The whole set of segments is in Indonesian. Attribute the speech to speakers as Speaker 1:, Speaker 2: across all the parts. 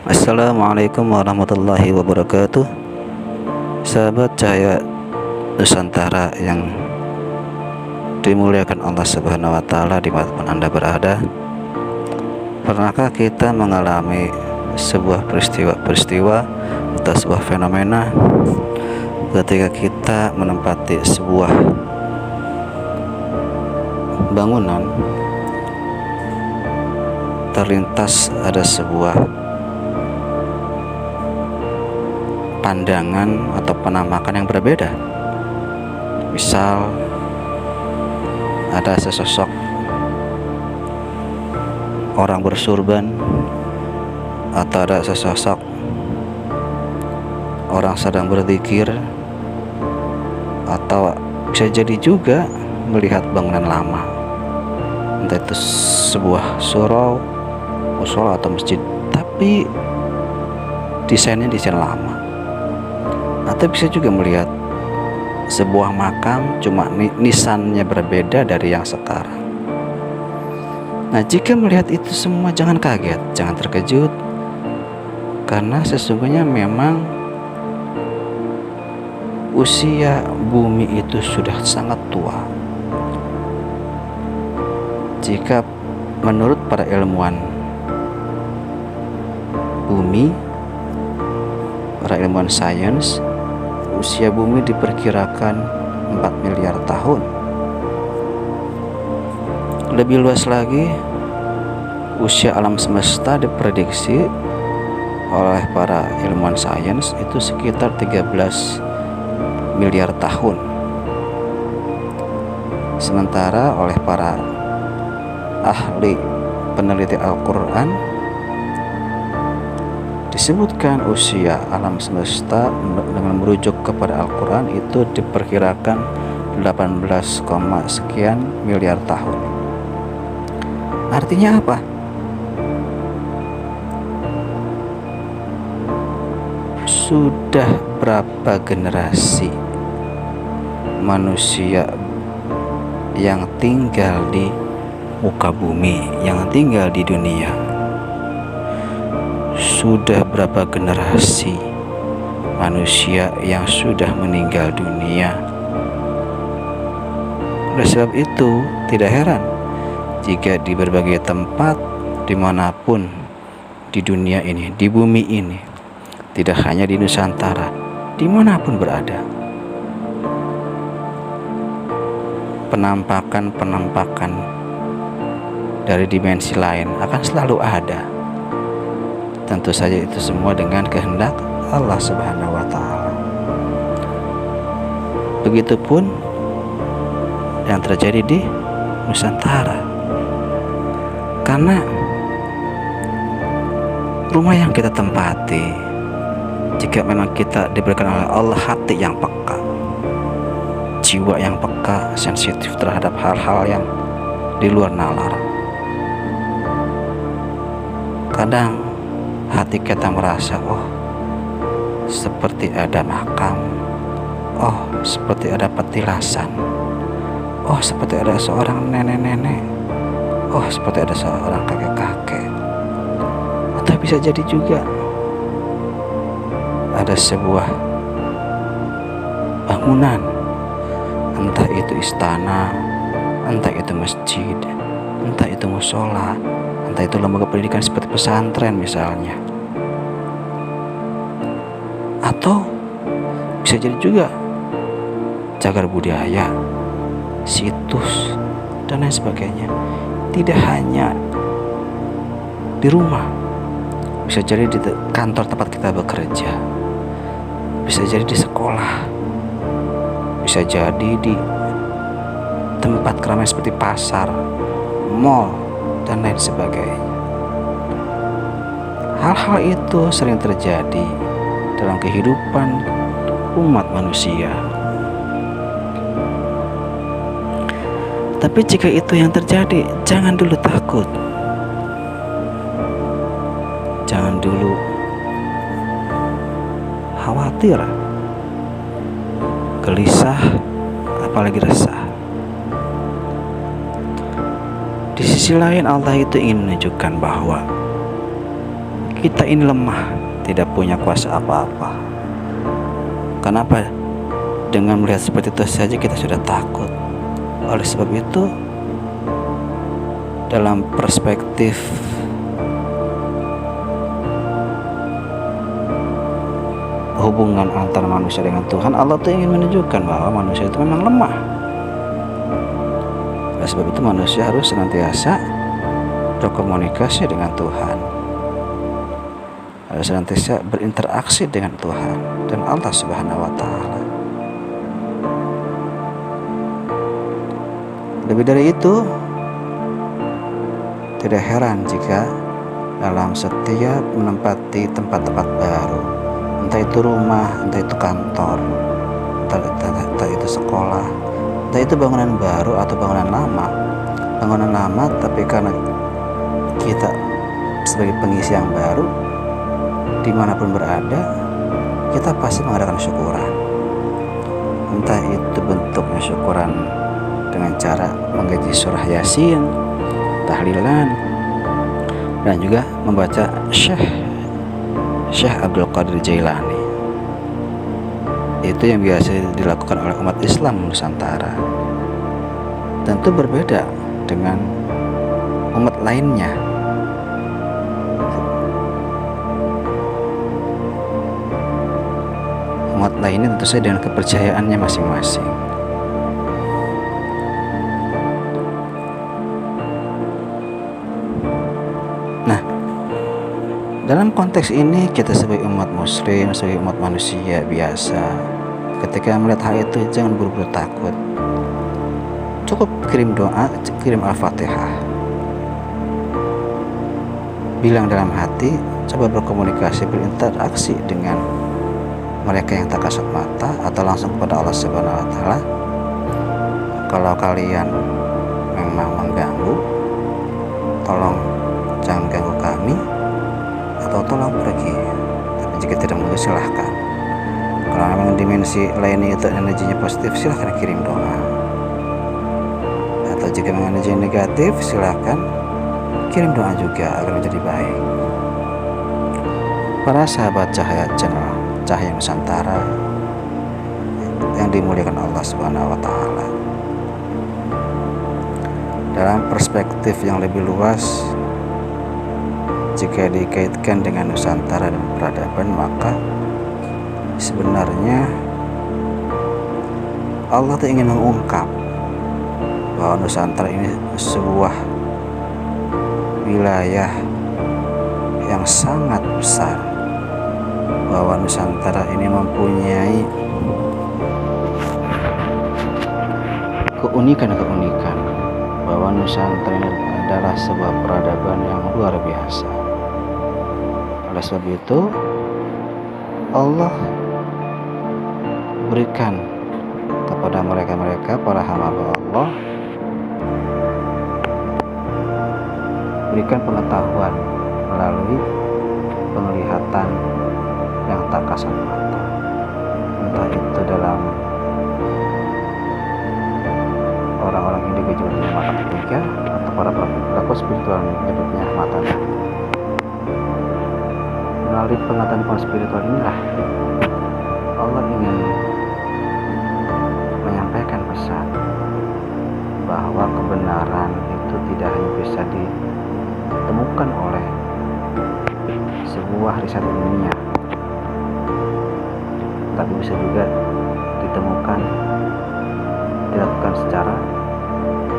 Speaker 1: Assalamualaikum warahmatullahi wabarakatuh. Sahabat Cahaya Nusantara yang dimuliakan Allah Subhanahu wa Ta'ala, dimanapun Anda berada, pernahkah kita mengalami sebuah peristiwa atau sebuah fenomena ketika kita menempati sebuah bangunan, terlintas ada sebuah pandangan atau penampakan yang berbeda. Misal ada sesosok orang bersurban, atau ada sesosok orang sedang berzikir, atau bisa jadi juga melihat bangunan lama, entah itu sebuah surau, musola atau masjid, tapi desainnya desain lama. Atau bisa juga melihat sebuah makam, cuma nisannya berbeda dari yang sekarang. Nah, jika melihat itu semua, jangan kaget, jangan terkejut, karena sesungguhnya memang usia bumi itu sudah sangat tua. Jika menurut para ilmuwan bumi, para ilmuwan sains, usia bumi diperkirakan 4 miliar tahun. Lebih luas lagi, usia alam semesta diprediksi oleh para ilmuwan sains itu sekitar 13 miliar tahun. Sementara oleh para ahli peneliti Al-Quran disebutkan usia alam semesta dengan merujuk kepada Al-Quran itu diperkirakan 18, sekian miliar tahun. Artinya apa? Sudah berapa generasi manusia yang tinggal di muka bumi, yang tinggal di dunia? Sudah berapa generasi manusia yang sudah meninggal dunia? Oleh sebab itu, tidak heran jika di berbagai tempat dimanapun di dunia ini, di bumi ini, tidak hanya di Nusantara, dimanapun berada, penampakan-penampakan dari dimensi lain akan selalu ada. Tentu saja itu semua dengan kehendak Allah Subhanahu wa Ta'ala. Begitupun yang terjadi di Nusantara. Karena rumah yang kita tempati, jika memang kita diberikan oleh Allah hati yang peka, jiwa yang peka, sensitif terhadap hal-hal yang di luar nalar, kadang hati kita merasa, oh seperti ada makam, oh seperti ada petilasan, oh seperti ada seorang nenek-nenek, oh seperti ada seorang kakek-kakek. Atau bisa jadi juga ada sebuah bangunan, entah itu istana, entah itu masjid, entah itu musola, entah itu lembaga pendidikan seperti pesantren misalnya. Atau bisa jadi juga cagar budaya, situs, dan lain sebagainya. Tidak hanya di rumah, bisa jadi di kantor tempat kita bekerja, bisa jadi di sekolah, bisa jadi di tempat keramaian seperti pasar, mall, dan lain sebagainya. Hal-hal itu sering terjadi dalam kehidupan umat manusia. Tapi jika itu yang terjadi, jangan dulu takut, jangan dulu khawatir, gelisah, apalagi resah. Di sisi lain, Allah itu ingin menunjukkan bahwa kita ini lemah, tidak punya kuasa apa-apa. Kenapa? Dengan melihat seperti itu saja kita sudah takut. Oleh sebab itu, dalam perspektif hubungan antara manusia dengan Tuhan, Allah tuh ingin menunjukkan bahwa manusia itu memang lemah. Oleh sebab itu manusia harus senantiasa berkomunikasi dengan Tuhan, harus senantiasa berinteraksi dengan Tuhan dan Allah Subhanahu wa Ta'ala. Lebih dari itu, tidak heran jika dalam setiap menempati tempat-tempat baru, entah itu rumah, entah itu kantor, entah itu sekolah, entah itu bangunan baru atau bangunan lama, tapi karena kita sebagai pengisi yang baru, dimanapun berada, kita pasti mengadakan syukuran. Entah itu bentuknya syukuran dengan cara menggaji surah Yasin, tahlilan, dan juga membaca Syekh Abdul Qadir Jailani. Itu yang biasa dilakukan oleh umat Islam Nusantara. Tentu berbeda dengan umat lainnya. Umat lainnya tentu saja dengan kepercayaannya masing-masing. Nah, dalam konteks ini kita sebagai umat muslim, sebagai umat manusia biasa, ketika melihat hal itu jangan buru-buru takut. Cukup kirim doa, kirim Al-Fatihah, bilang dalam hati, coba berkomunikasi, berinteraksi dengan mereka yang tak kasat mata atau langsung kepada Allah Subhanahu wa Ta'ala. Kalau kalian memang mengganggu, tolong jangan ganggu kami, atau tolong pergi. Tapi jika tidak mau, silahkan. Kalau memang dimensi lainnya itu energinya positif, silahkan kirim doa. Atau jika memang energinya negatif, silahkan kirim doa juga agar menjadi baik. Para sahabat Cahaya Channel, Cahaya Nusantara yang dimuliakan Allah Subhanahu wa Ta'ala, dalam perspektif yang lebih luas, jika dikaitkan dengan Nusantara dan peradaban, maka sebenarnya Allah tuh ingin mengungkap bahwa Nusantara ini sebuah wilayah yang sangat besar, bahwa Nusantara ini mempunyai keunikan, bahwa Nusantara ini adalah sebuah peradaban yang luar biasa. Oleh sebab itu, Allah berikan kepada mereka para hamba Allah, berikan pengetahuan melalui penglihatan yang tak kasat mata, entah itu dalam orang-orang individu dengan mata ketiga atau para pelaku spiritual menyebutnya mata nanti. Melalui pengetahuan spiritual inilah Allah ingin menyampaikan pesan bahwa kebenaran itu tidak hanya bisa ditemukan oleh sebuah riset ilmiah, tapi bisa juga ditemukan, dilakukan secara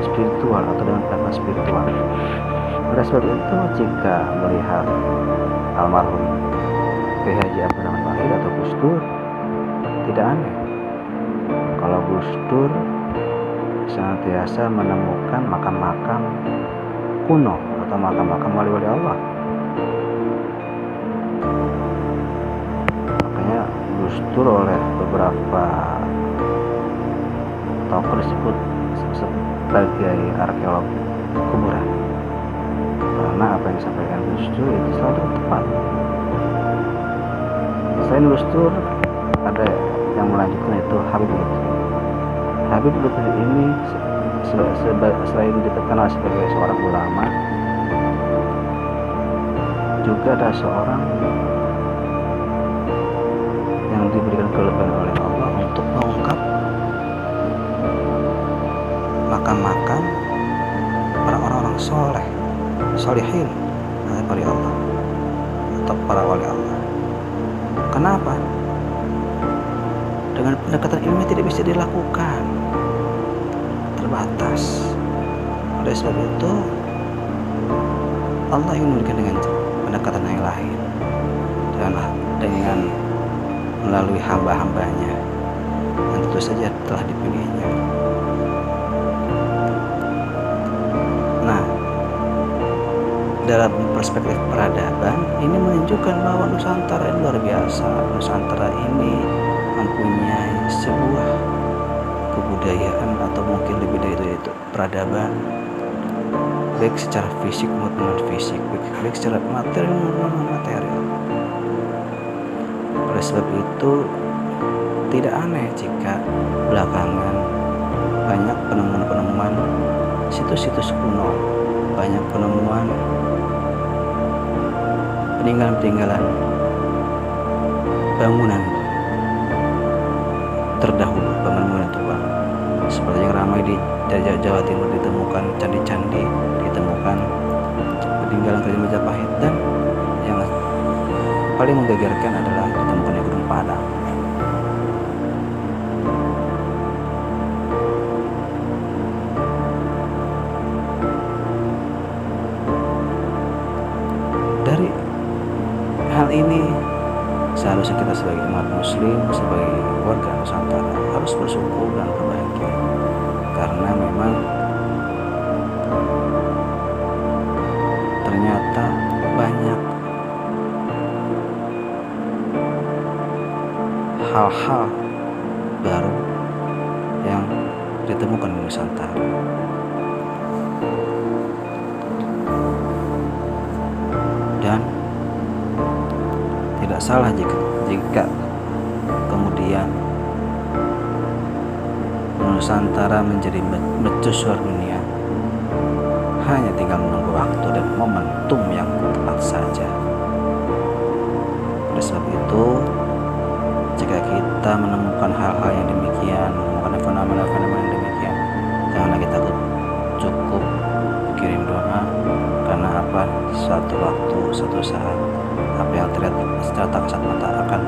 Speaker 1: spiritual atau dengan pendekatan spiritual. Oleh sebab itu, jika melihat almarhum Kiai Haji Abdul Rahman Wahid atau Gus Dur, tidak aneh kalau Gus Dur senantiasa menemukan makam-makam kuno atau makam-makam wali-wali Allah. Makanya Gus Dur oleh beberapa tokoh disebut sebagai arkeolog kuburan, karena apa yang disampaikan Gus Dur itu selalu tepat. Selain Gus Dur, ada yang melanjutkan, itu Habib Lutfi. Habib Lutfi ini selain dikenal sebagai seorang ulama, juga ada seorang yang diberikan kelebihan oleh Allah untuk mengungkap makam-makam para orang-orang soleh, solihin dari Allah atau para wali Allah. Kenapa? Dengan pendekatan ilmiah tidak bisa dilakukan, terbatas. Oleh sebab itu Allah ingin memberikan dengan pendekatan yang lain, dengan melalui hamba-hambanya yang tentu saja telah dipilihnya. Nah, dalam perspektif peradaban ini menunjukkan bahwa Nusantara ini luar biasa. Nusantara ini mempunyai sebuah kebudayaan atau mungkin lebih dari itu peradaban, baik secara fisik maupun non fisik, baik secara material maupun non material. Oleh sebab itu tidak aneh jika belakangan banyak penemuan-penemuan situs-situs kuno, banyak penemuan peninggalan-peninggalan bangunan terdahulu, bangunan tua, seperti yang ramai di Jawa Timur, ditemukan candi-candi, ditemukan peninggalan kerajaan Majapahit, dan yang paling menggegerkan adalah ditemukannya Gunung Padang. Dari hal ini seharusnya kita sebagai umat muslim, sebagai warga Nusantara harus bersyukur dan berbahagia, karena memang ternyata banyak hal-hal baru yang ditemukan di Nusantara. Dan tidak salah jika kemudian Nusantara menjadi mercusuar dunia. Hanya tinggal menunggu waktu dan momentum yang tepat saja. Oleh sebab itu, jika kita menemukan hal-hal yang demikian, menemukan fenomena-fenomena yang demikian, janganlah kita cukup kirim doa, karena apa? Suatu waktu, suatu saat, apa yang terlihat secara tak kasat mata akan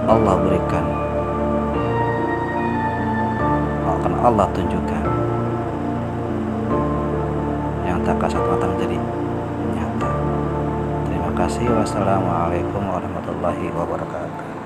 Speaker 1: Allah berikan, akan Allah tunjukkan. Yang tak kasat mata menjadi nyata. Terima kasih. Wassalamualaikum warahmatullahi wabarakatuh.